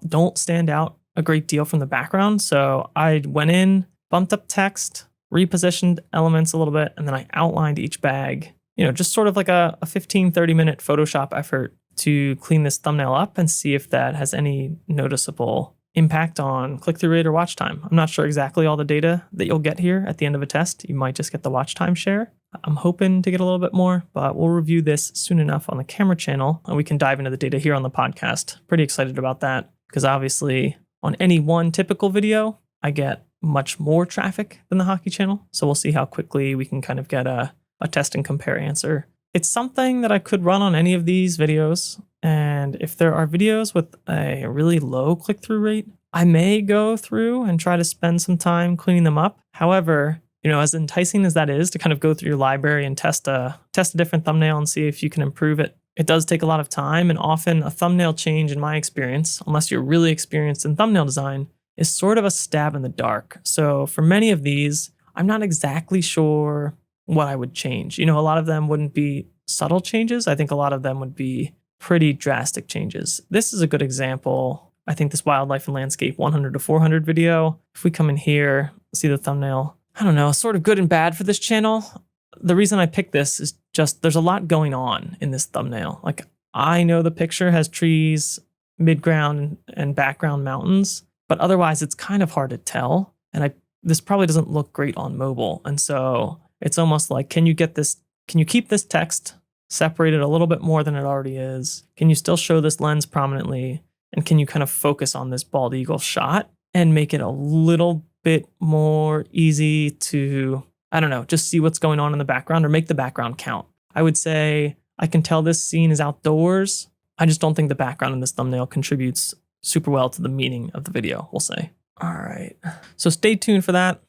don't stand out a great deal from the background. So I went in, bumped up text, repositioned elements a little bit, and then I outlined each bag, just sort of like a 15, 30-minute Photoshop effort to clean this thumbnail up and see if that has any noticeable impact on click-through rate or watch time. I'm not sure exactly all the data that you'll get here at the end of a test. You might just get the watch time share. I'm hoping to get a little bit more, but we'll review this soon enough on the camera channel, and we can dive into the data here on the podcast. Pretty excited about that, because obviously on any one typical video, I get much more traffic than the hockey channel. So we'll see how quickly we can kind of get a test and compare answer. It's something that I could run on any of these videos. And if there are videos with a really low click-through rate, I may go through and try to spend some time cleaning them up. However, as enticing as that is to kind of go through your library and test a different thumbnail and see if you can improve it, it does take a lot of time. And often a thumbnail change, in my experience, unless you're really experienced in thumbnail design, is sort of a stab in the dark. So for many of these, I'm not exactly sure what I would change. A lot of them wouldn't be subtle changes. I think a lot of them would be pretty drastic changes. This is a good example. I think this wildlife and landscape 100 to 400 video, if we come in here, see the thumbnail, I don't know, sort of good and bad for this channel. The reason I picked this is just there's a lot going on in this thumbnail. Like, I know the picture has trees, midground and background mountains, but otherwise it's kind of hard to tell. And this probably doesn't look great on mobile. And so it's almost like, can you keep this text separated a little bit more than it already is? Can you still show this lens prominently? And can you kind of focus on this bald eagle shot and make it a little bit more easy to, I don't know, just see what's going on in the background or make the background count? I would say I can tell this scene is outdoors. I just don't think the background in this thumbnail contributes super well to the meaning of the video, we'll say. All right, so stay tuned for that.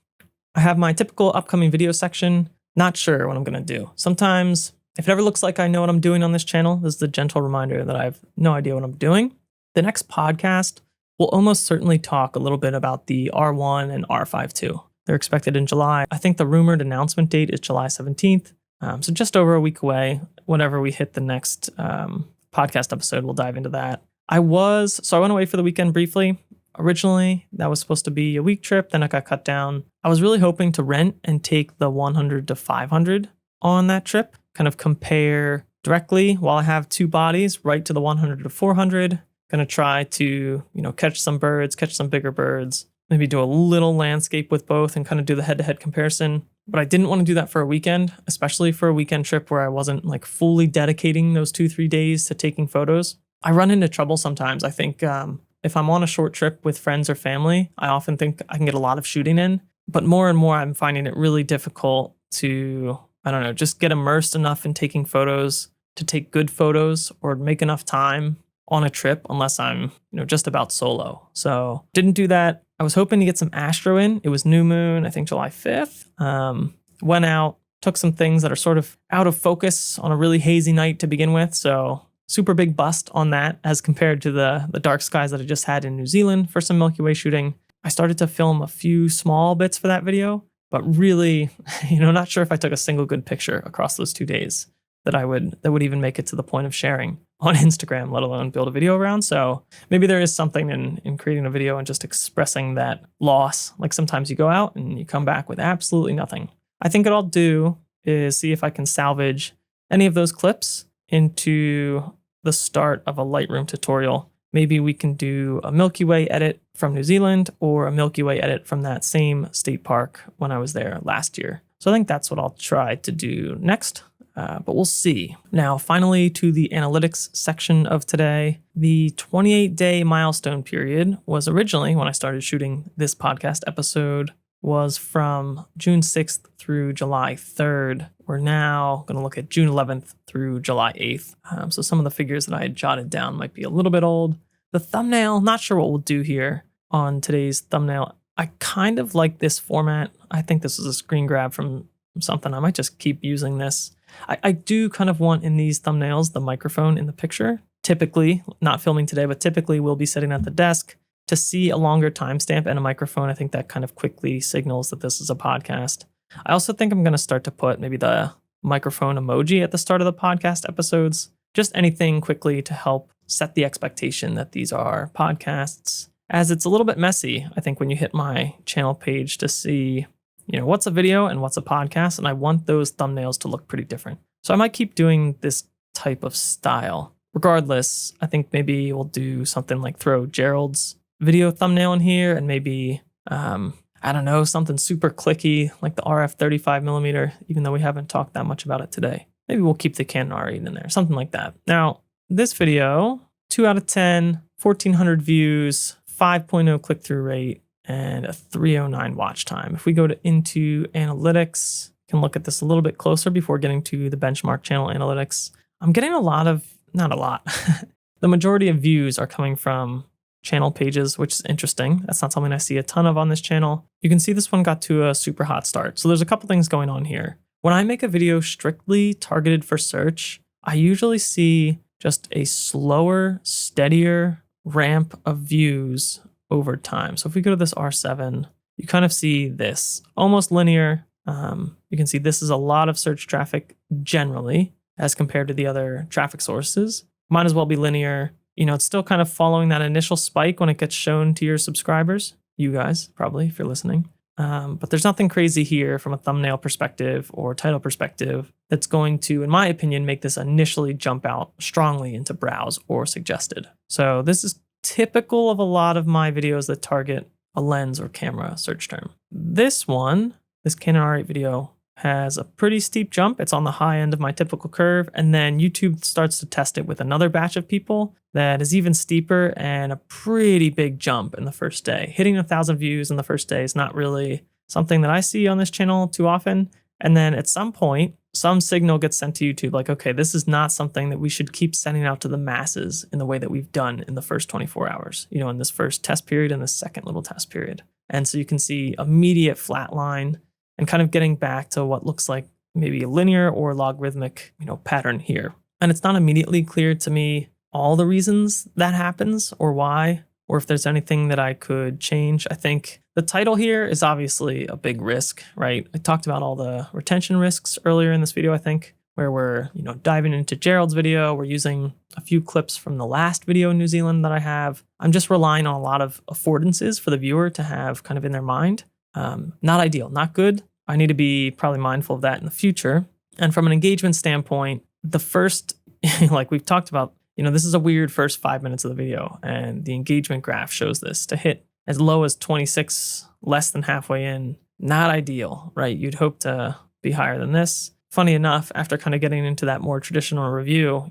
I have my typical upcoming video section. Not sure what I'm gonna do. Sometimes, if it ever looks like I know what I'm doing on this channel, this is a gentle reminder that I have no idea what I'm doing. The next podcast will almost certainly talk a little bit about the R1 and R5 too. They're expected in July. I think the rumored announcement date is July 17th. So just over a week away. Whenever we hit the next podcast episode, we'll dive into that. I went away for the weekend briefly. Originally, that was supposed to be a week trip, then it got cut down. I was really hoping to rent and take the 100 to 500 on that trip, kind of compare directly while I have two bodies right to the 100 to 400. Going to try to, catch some birds, catch some bigger birds, maybe do a little landscape with both and kind of do the head-to-head comparison. But I didn't want to do that for a weekend, especially for a weekend trip where I wasn't like fully dedicating those 2-3 days to taking photos. I run into trouble sometimes. I think if I'm on a short trip with friends or family, I often think I can get a lot of shooting in. But more and more, I'm finding it really difficult to, just get immersed enough in taking photos to take good photos or make enough time on a trip unless I'm, just about solo. So didn't do that. I was hoping to get some astro in. It was new moon, I think July 5th. Went out, took some things that are sort of out of focus on a really hazy night to begin with. So super big bust on that as compared to the dark skies that I just had in New Zealand for some Milky Way shooting. I started to film a few small bits for that video, but really, not sure if I took a single good picture across those 2 days. that would even make it to the point of sharing on Instagram, let alone build a video around. So maybe there is something in creating a video and just expressing that loss. Like sometimes you go out and you come back with absolutely nothing. I think what I'll do is see if I can salvage any of those clips into the start of a Lightroom tutorial. Maybe we can do a Milky Way edit from New Zealand or a Milky Way edit from that same state park when I was there last year. So I think that's what I'll try to do next, but we'll see. Now, finally, to the analytics section of today. The 28-day milestone period was originally, when I started shooting this podcast episode, was from June 6th through July 3rd. We're now going to look at June 11th through July 8th. So some of the figures that I had jotted down might be a little bit old. The thumbnail, not sure what we'll do here on today's thumbnail. I kind of like this format. I think this is a screen grab from something. I might just keep using this. I do kind of want in these thumbnails the microphone in the picture. Typically, not filming today, but typically we'll be sitting at the desk. To see a longer timestamp and a microphone, I think that kind of quickly signals that this is a podcast. I also think I'm going to start to put maybe the microphone emoji at the start of the podcast episodes. Just anything quickly to help set the expectation that these are podcasts. As it's a little bit messy, I think, when you hit my channel page to see, what's a video and what's a podcast, and I want those thumbnails to look pretty different. So I might keep doing this type of style. Regardless, I think maybe we'll do something like throw Gerald's video thumbnail in here, and maybe, I don't know, something super clicky like the RF 35mm, even though we haven't talked that much about it today. Maybe we'll keep the Canon R8 in there, something like that. Now, this video, 2 out of 10, 1,400 views, 5.0 click-through rate, and a 309 watch time. If we go into analytics, we can look at this a little bit closer before getting to the benchmark channel analytics. I'm getting not a lot. The majority of views are coming from channel pages, which is interesting. That's not something I see a ton of on this channel. You can see this one got to a super hot start. So there's a couple things going on here. When I make a video strictly targeted for search, I usually see just a slower, steadier ramp of views over time. So if we go to this R7, you kind of see this almost linear. You can see this is a lot of search traffic generally as compared to the other traffic sources. Might as well be linear. It's still kind of following that initial spike when it gets shown to your subscribers. You guys, probably, if you're listening. But there's nothing crazy here from a thumbnail perspective or title perspective that's going to, in my opinion, make this initially jump out strongly into browse or suggested. So this is typical of a lot of my videos that target a lens or camera search term. This Canon R8 video, has a pretty steep jump. It's on the high end of my typical curve. And then YouTube starts to test it with another batch of people that is even steeper and a pretty big jump in the first day. Hitting 1,000 views in the first day is not really something that I see on this channel too often. And then at some point, some signal gets sent to YouTube like, okay, this is not something that we should keep sending out to the masses in the way that we've done in the first 24 hours, in this first test period and the second little test period. And so you can see immediate flat line and kind of getting back to what looks like maybe a linear or logarithmic, pattern here. And it's not immediately clear to me all the reasons that happens or why, or if there's anything that I could change. I think the title here is obviously a big risk, right? I talked about all the retention risks earlier in this video, I think, where we're, diving into Gerald's video. We're using a few clips from the last video in New Zealand that I have. I'm just relying on a lot of affordances for the viewer to have kind of in their mind. Not ideal, not good. I need to be probably mindful of that in the future. And from an engagement standpoint, the first, like we've talked about, this is a weird first 5 minutes of the video, and the engagement graph shows this. To hit as low as 26, less than halfway in, not ideal, right? You'd hope to be higher than this. Funny enough, after kind of getting into that more traditional review,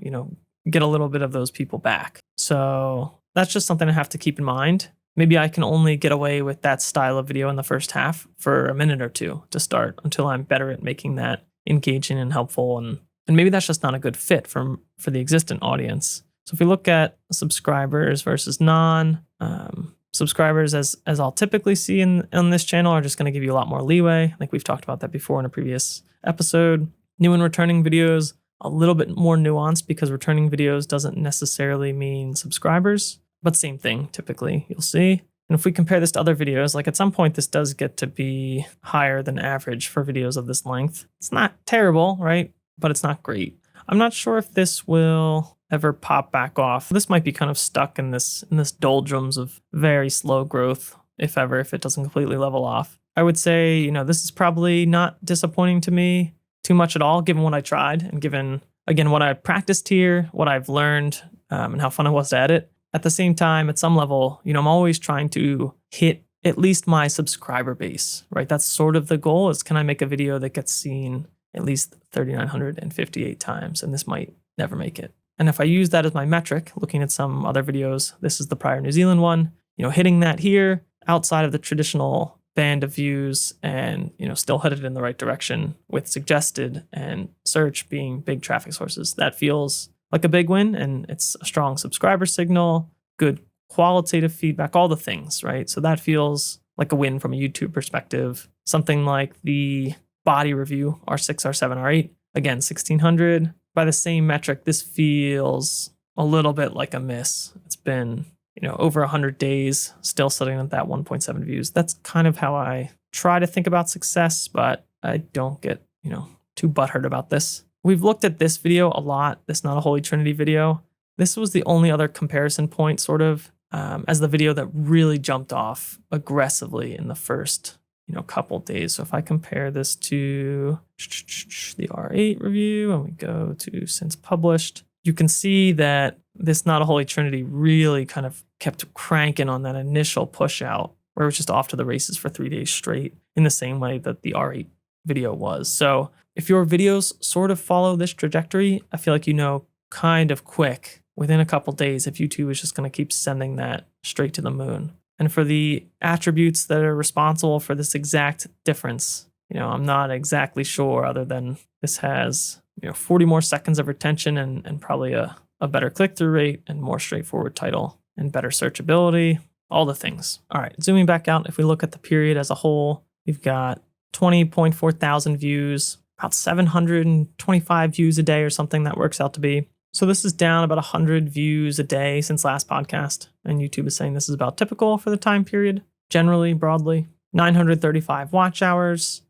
get a little bit of those people back. So that's just something I have to keep in mind. Maybe I can only get away with that style of video in the first half for a minute or two to start until I'm better at making that engaging and helpful. And maybe that's just not a good fit for the existing audience. So if we look at subscribers versus non-subscribers, as I'll typically see on this channel, are just going to give you a lot more leeway. I think we've talked about that before in a previous episode. New and returning videos, a little bit more nuanced because returning videos doesn't necessarily mean subscribers. But same thing, typically, you'll see. And if we compare this to other videos, like at some point, this does get to be higher than average for videos of this length. It's not terrible, right? But it's not great. I'm not sure if this will ever pop back off. This might be kind of stuck in this doldrums of very slow growth, if it doesn't completely level off. I would say, you know, this is probably not disappointing to me too much at all, given what I tried and given, again, what I practiced here, what I've learned, and how fun it was to edit. At the same time, at some level, you know, I'm always trying to hit at least my subscriber base, right? That's sort of the goal, is can I make a video that gets seen at least 3,958 times? And this might never make it. And if I use that as my metric, looking at some other videos, this is the prior New Zealand one, you know, hitting that here outside of the traditional band of views and, you know, still headed in the right direction with suggested and search being big traffic sources. That feels like a big win, and it's a strong subscriber signal, good qualitative feedback, all the things, right? So that feels like a win from a YouTube perspective. Something like the body review, R6, R7, R8, again, 1,600. By the same metric, this feels a little bit like a miss. It's been, you know, over 100 days, still sitting at that 1.7 views. That's kind of how I try to think about success, but I don't get, you know, too butthurt about this. We've looked at this video a lot, this Not a Holy Trinity video. This was the only other comparison point, sort of, as the video that really jumped off aggressively in the first, you know, couple days. So if I compare this to the R8 review and we go to since published, you can see that this Not a Holy Trinity really kind of kept cranking on that initial push out, where it was just off to the races for 3 days straight, in the same way that the R8 video was. So if your videos sort of follow this trajectory, I feel like you know kind of quick, within a couple days, if YouTube is just going to keep sending that straight to the moon. And for the attributes that are responsible for this exact difference, you know, I'm not exactly sure, other than this has, you know, 40 more seconds of retention and probably a better click-through rate and more straightforward title and better searchability, all the things. All right, zooming back out, if we look at the period as a whole, we've got 20.4 thousand views, about 725 views a day or something that works out to be. So this is down about 100 views a day since last podcast. And YouTube is saying this is about typical for the time period, generally, broadly. 935 watch hours,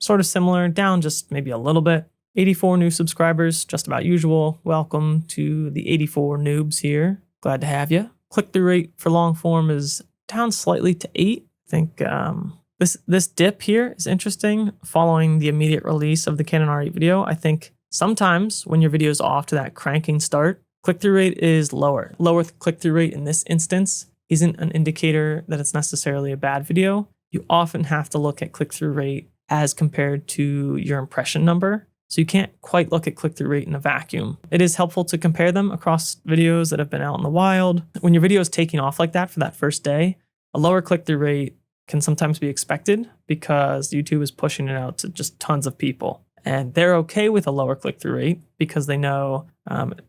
sort of similar, down just maybe a little bit. 84 new subscribers, just about usual. Welcome to the 84 noobs here. Glad to have you. Click-through rate for long form is down slightly to 8. I think this dip here is interesting following the immediate release of the Canon R8 video. I think sometimes when your video is off to that cranking start, click-through rate is lower. Lower click-through rate in this instance isn't an indicator that it's necessarily a bad video. You often have to look at click-through rate as compared to your impression number. So you can't quite look at click-through rate in a vacuum. It is helpful to compare them across videos that have been out in the wild. When your video is taking off like that for that first day, a lower click-through rate can sometimes be expected because YouTube is pushing it out to just tons of people. And they're okay with a lower click-through rate because they know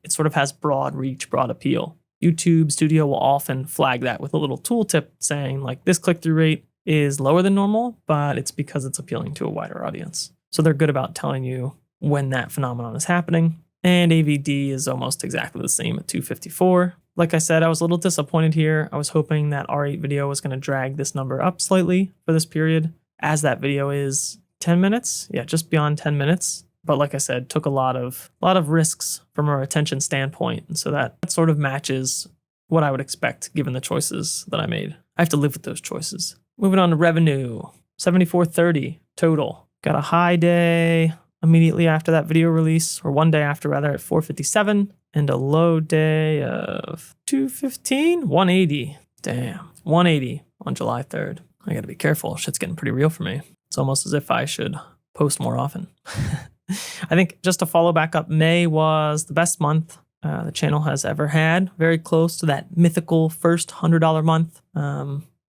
it sort of has broad reach, broad appeal. YouTube Studio will often flag that with a little tooltip saying, like, this click-through rate is lower than normal, but it's because it's appealing to a wider audience. So they're good about telling you when that phenomenon is happening. And AVD is almost exactly the same at 254. Like I said, I was a little disappointed here. I was hoping that R8 video was going to drag this number up slightly for this period, as that video is 10 minutes. Yeah, just beyond 10 minutes. But like I said, took a lot of risks from a retention standpoint. And so that sort of matches what I would expect given the choices that I made. I have to live with those choices. Moving on to revenue, 7430 total. Got a high day immediately after that video release, or one day after rather, at 457, and a low day of 215, 180. Damn, 180 on July 3rd. I gotta be careful. Shit's getting pretty real for me. It's almost as if I should post more often. I think just to follow back up, May was the best month the channel has ever had. Very close to that mythical first $100 month.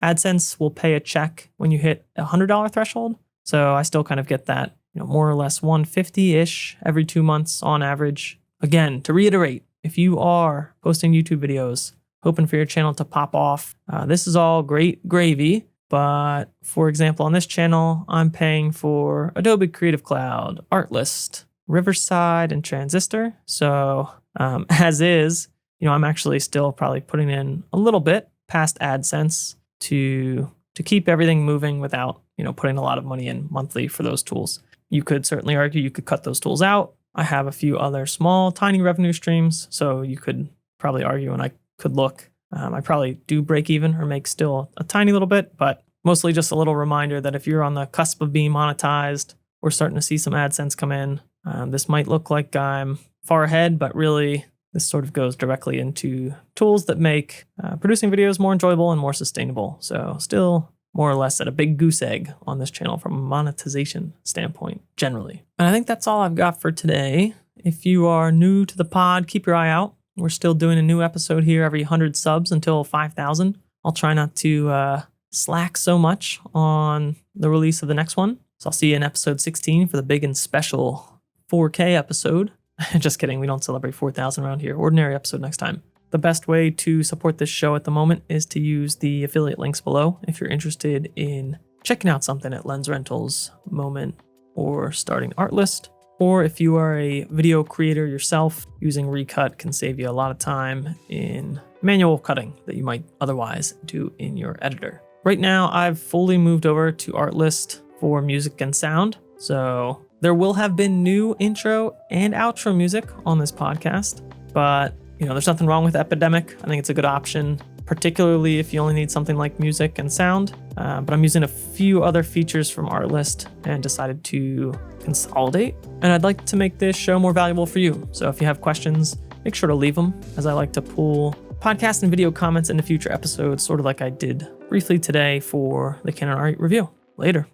AdSense will pay a check when you hit a $100 threshold. So I still kind of get that, you know, more or less 150-ish every 2 months on average. Again, to reiterate, if you are posting YouTube videos, hoping for your channel to pop off, this is all great gravy. But for example, on this channel, I'm paying for Adobe Creative Cloud, Artlist, Riverside, and Transistor. So as is, you know, I'm actually still probably putting in a little bit past AdSense to keep everything moving without, you know, putting a lot of money in monthly for those tools. You could certainly argue you could cut those tools out. I have a few other small, tiny revenue streams, so you could probably argue, and I could look. I probably do break even or make still a tiny little bit, but mostly just a little reminder that if you're on the cusp of being monetized, we're starting to see some AdSense come in. This might look like I'm far ahead, but really this sort of goes directly into tools that make producing videos more enjoyable and more sustainable. So still more or less at a big goose egg on this channel from a monetization standpoint generally. And I think that's all I've got for today. If you are new to the pod, keep your eye out. We're still doing a new episode here every 100 subs until 5,000. I'll try not to slack so much on the release of the next one. So I'll see you in episode 16 for the big and special 4K episode. Just kidding, we don't celebrate 4,000 around here. Ordinary episode next time. The best way to support this show at the moment is to use the affiliate links below if you're interested in checking out something at Lens Rentals, Moment, or starting Artlist. Or if you are a video creator yourself, using Recut can save you a lot of time in manual cutting that you might otherwise do in your editor. Right now, I've fully moved over to Artlist for music and sound. So there will have been new intro and outro music on this podcast, but there's nothing wrong with Epidemic. I think it's a good option, particularly if you only need something like music and sound. But I'm using a few other features from Artlist and decided to consolidate. And I'd like to make this show more valuable for you. So if you have questions, make sure to leave them, as I like to pull podcast and video comments into future episodes, sort of like I did briefly today for the Canon R8 review. Later.